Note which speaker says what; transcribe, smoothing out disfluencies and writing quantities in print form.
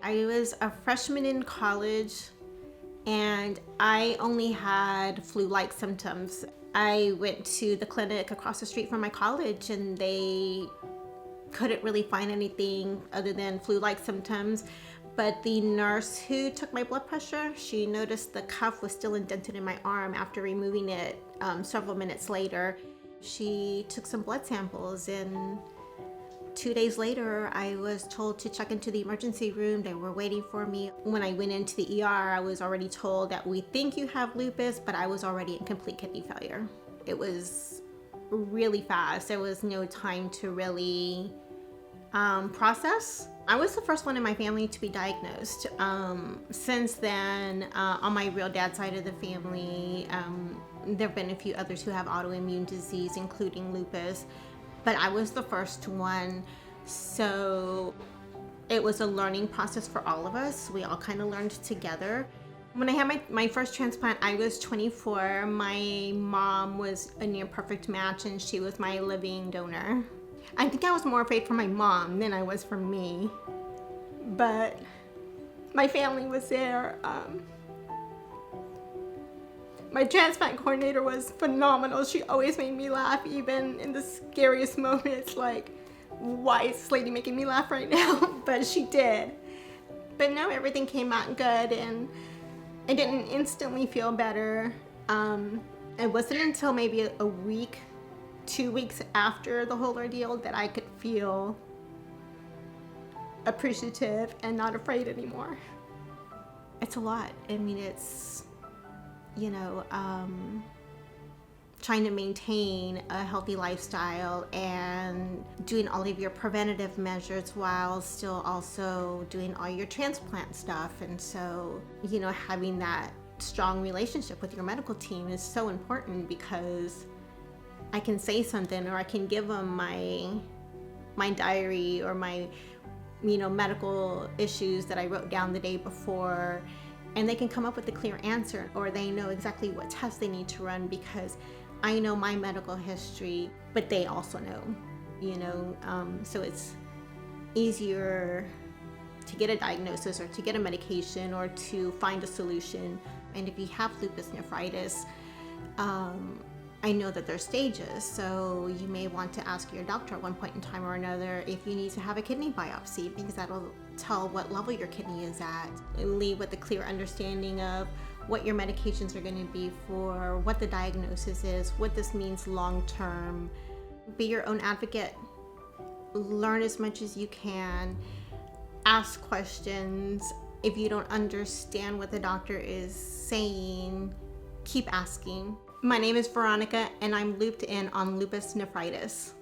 Speaker 1: I was a freshman in college and I only had flu-like symptoms. I went to the clinic across the street from my college and they couldn't really find anything other than flu-like symptoms. But the nurse who took my blood pressure, she noticed the cuff was still indented in my arm after removing it several minutes later. She took some blood samples and 2 days later, I was told to check into the emergency room. They were waiting for me. When I went into the ER, I was already told that we think you have lupus, but I was already in complete kidney failure. It was really fast. There was no time to really process. I was the first one in my family to be diagnosed. Since then, on my real dad's side of the family, there have been a few others who have autoimmune disease, including lupus. But I was the first one, so it was a learning process for all of us. We all kind of learned together. When I had my first transplant, I was 24. My mom was a near perfect match and she was my living donor. I think I was more afraid for my mom than I was for me, but my family was there. My transplant coordinator was phenomenal. She always made me laugh, even in the scariest moments, like, why is this lady making me laugh right now? But she did. But no, everything came out good and I didn't instantly feel better. It wasn't until maybe a week, 2 weeks after the whole ordeal that I could feel appreciative and not afraid anymore. It's a lot. I mean, it's, trying to maintain a healthy lifestyle and doing all of your preventative measures while still also doing all your transplant stuff. And so, having that strong relationship with your medical team is so important, because I can say something or I can give them my diary or my medical issues that I wrote down the day before, and they can come up with a clear answer, or they know exactly what tests they need to run, because I know my medical history, but they also know, so it's easier to get a diagnosis or to get a medication or to find a solution. And if you have lupus nephritis, I know that there's stages, so you may want to ask your doctor at one point in time or another if you need to have a kidney biopsy, because that'll tell what level your kidney is at. Leave with a clear understanding of what your medications are going to be for, what the diagnosis is, what this means long term. Be your own advocate. Learn as much as you can. Ask questions. If you don't understand what the doctor is saying, keep asking. My name is Veronica and I'm looped in on lupus nephritis.